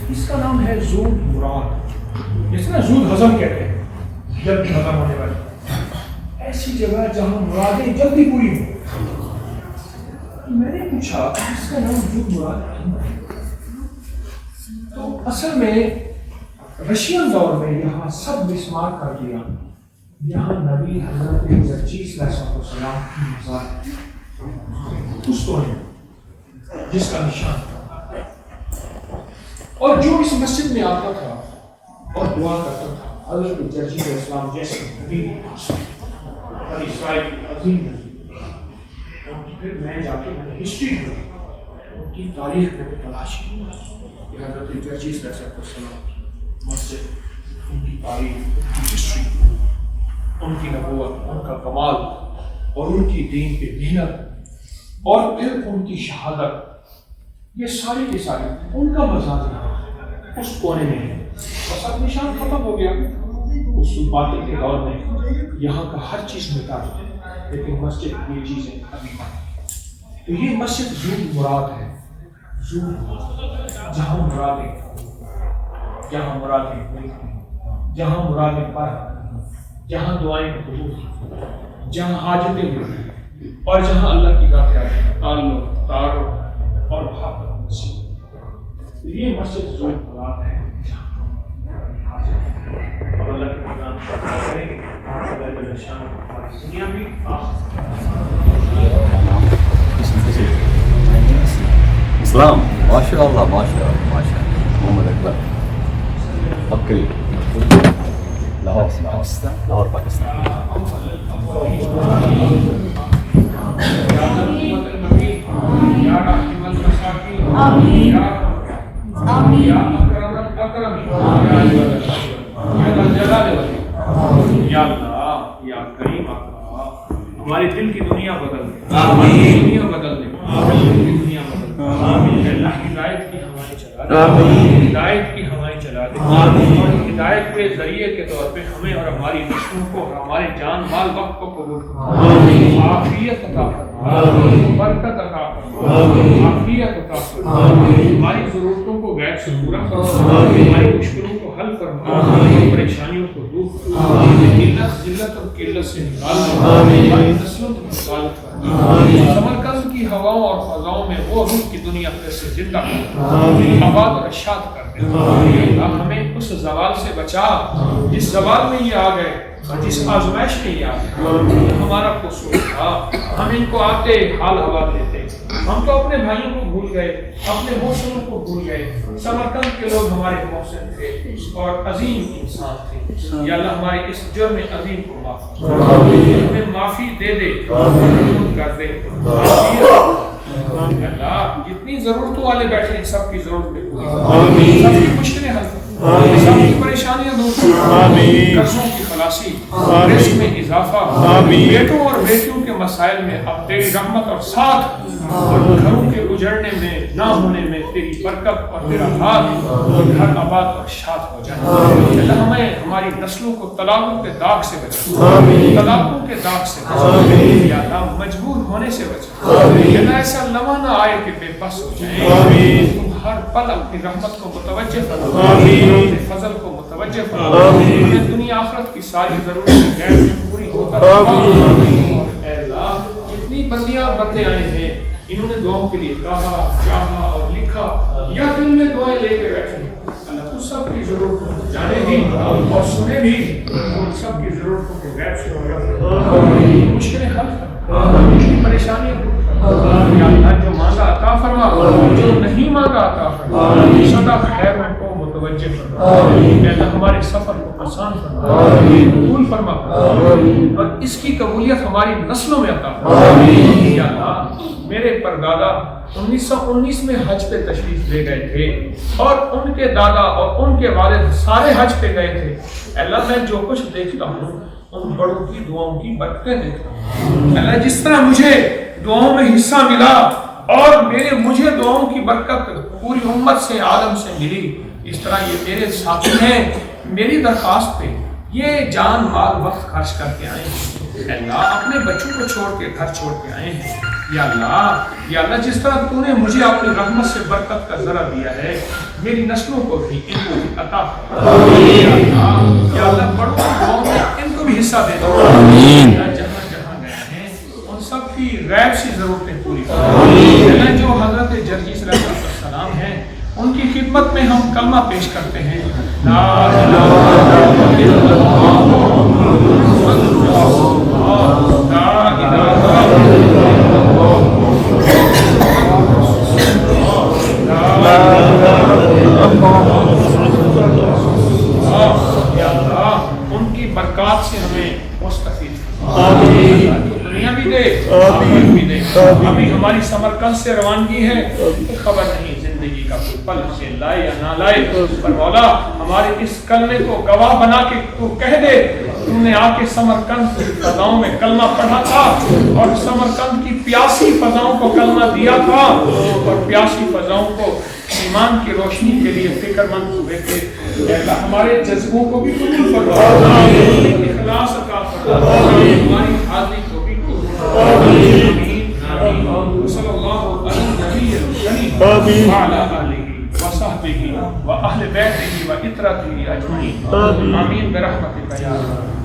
اس کا نام ہے زود مراد، جس نا زود ہضم کہتے ہیں، جلدی ہضم ہونے والی ایسی جگہ جہاں مرادیں جلدی پوری ہوں۔ میں نے پوچھا اس کا نام زود مراد کیوں ہے؟ تو اصل میں رشین دور میں یہاں سب مسمار کر دیا، یہاں نبی حضرت جرجیس علیہ السلام کی مزار اس کو ہے جس کا نشان تھا، اور جو اس مسجد میں آتا تھا اور دعا کرتا تھا حضرت جرجیس علیہ السلام جیسے نبی بنی اسرائیل کی عظیم نبی، پھر میں جا کے میں نے ہسٹری میں ان کی تاریخ میں تلاش کی کہ حضرت جرجیس علیہ السلام کی مسجد، ان کی تاریخ، ان کی ہسٹری، ان کی نبوت، ان کا کمال اور ان کی دین پہ محنت اور پھر ان کی شہادت، یہ ساری کی ساری ان کا مزار یہاں اس کونے میں ہے۔ بس اب نشان ختم ہو گیا، اس باطل کے دور میں یہاں کا ہر چیز مٹا، لیکن مسجد یہ چیزیں ابھی تو یہ مسجد زود مراد ہے، زود جہاں مرادیں، جہاں مرادیں، جہاں مرادیں پر، جہاں دعائیں قبول، جہاں حاجتیں ہوئی اور جہاں اللہ کی ذات ہے، تعلق، تعارف اور محبت۔ یہ مسجد زود مراد ہے اور اللہ کے قرآن کریں گے دنیا بھی اسلام ماشاء اللہ ماشاء اللہ ماشاء اللہ محمد اکبر بکری لاہور پاکستان یا اللہ یا کریم ہمارے دل کی دنیا بدل دے، دنیا بدل دے، دنیا بدل دے، اللہ ہدایت کی ہوائیں چلا دے، ہدایت کی ہوائیں چلا دے، اور ہدایت کے ذریعے کے طور پہ ہمیں اور ہماری نسلوں کو اور ہمارے جان مال وقت کو قبول فرما، عافیت عطا فرما، برکت عطا فرما، عافیت عطا فرما، ہماری ضرورتوں کو غیب سے پورا فرما، ہماری مشکلوں کو حل فرما، پریشانیوں کو دور فرما، ذلت اور قلت سے نکال فرما، ہماری نسلوں کو حفاظت فرما، سمرقند کی ہواؤں اور فضاؤں میں وہ روح کی دنیا پھر سے زندہ کر، آباد اور اشاد کر دے، ہمیں اس زوال سے بچا جس زوال میں یہ آ گئے اور جس آزمائش میں یہ آ گئے، ہمارا قصور تھا، ہم ان کو آتے حال حوال دیتے، ہم تو اپنے بھائیوں کو بھول گئے، اپنے محسنوں کو بھول گئے، سمرقند کے لوگ ہمارے محسن تھے اور عظیم انسان تھے، یا اللہ ہمارے اس جرم عظیم کو معاف کر، ہمیں معافی دے دے، کر دے، اللہ جتنی ضرورتوں والے بیٹھے ہیں سب کی ضرورتیں پوری، سب کی مشکلیں حل کر، سب کی پریشانیاں دور کر، قرضوں کی خلاصی، رزق میں اضافہ، بیٹوں اور بیٹیوں کے مسائل میں اب تیری رحمت اور ساتھ، اور گھروں کے اجڑنے میں نہ ہونے میں تیری برکت اور تیرا ہاتھ، اور گھر آباد اور شاد ہو جائے۔ اللہ ہمیں ہماری نسلوں کو طلاقوں کے داغ سے بچا، طلاقوں کے داغ سے بچا، یا اللہ مجبور ہونے سے بچا، اللہ ایسا لمحہ نہ آئے کہ بے بس ہو جائے، تم ہر پل اپنی رحمت کو متوجہ فرما، اپنے فضل کو متوجہ فرما، ہمیں دنیا آخرت کی ساری ضرورتیں غیر میں پوری ہوتا رہا۔ اے اللہ جتنی بندیاں اور بندے آئے ہیں انہوں نے دعاؤں کے لیے کہا، چاہا اور لکھا یا دل میں دعائیں لے کے بیٹھے، اللہ تو سب کی ضرورتوں کو جانے بھی اور سنے بھی، ان سب کی ضرورتوں کو غیب سے ہوگا، مشکلیں حل کر، پریشانیاں دور کر، یا اللہ جو مانگا عطا فرما، جو نہیں مانگا عطا فرما، سدا خیروں کو متوجہ فرما، اے اللہ ہمارے سفر کو آسان فرما، قبول فرما، اور اس کی قبولیت ہماری نسلوں میں عطا فرما، یا اللہ میرے پردادا 1919 میں حج پہ تشریف لے گئے تھے اور ان کے دادا اور ان کے والد سارے حج پہ گئے تھے، اللہ میں جو کچھ دیکھتا ہوں ان بڑوں کی دعاؤں کی برکتیں دیکھتا ہوں، اللہ جس طرح مجھے دعاؤں میں حصہ ملا اور مجھے دعاؤں کی برکت پوری امت سے عالم سے ملی، اس طرح یہ میرے ساتھی ہیں، میری درخواست پہ یہ جان مال وقت خرچ کر کے آئے ہیں، اے اللہ اپنے بچوں کو چھوڑ کے گھر چھوڑ کے آئے ہیں، یا اللہ جس طرح تو نے مجھے اپنی رحمت سے برکت کا ذرا دیا ہے، میری نسلوں کو بھی ان کو بھی عطا فرما، یا اللہ بڑوں گاؤں میں ان کو بھی حصہ دے دو، جہاں جہاں گئے ہیں ان سب کی غیب سی ضرورتیں پوری کرو، جو حضرت جرجیس علیہ السلام ہیں ان کی خدمت میں ہم کلمہ پیش کرتے ہیں، لا الہ الا اللہ محمد رسول اللہ، لا الہ الا یا اللہ ان کی برکات سے ہمیں مستفید آمین، دنیا بھی دے آخرت بھی دے، ابھی ہماری سمرقند سے روانگی ہے، خبر نہیں زندگی کا کوئی پل ہمیں لائے یا نہ لائے، پر مولا ہمارے اس کلمے کو گواہ بنا کے تو کہہ دے تم نے آ کے سمرقند کی فضاؤں میں کلمہ پڑھا تھا اور سمرقند کی پیاسی فضاؤں کو کلمہ دیا تھا اور پیاسی فضاؤں کو ایمان کی روشنی کے لیے فکر مند ہوئے تھے، اے اللہ ہمارے جذبوں کو بھی قبول فرما، اخلاص عطا فرما، ہماری حاضری کو بھی قبول فرما، آمین آمین، صلی اللہ علیہ النبی الکریم وعلی آلہ وصحبہ وأهل بیتہ وعطرتہ اجمعین، آمین برحمتک یا رب۔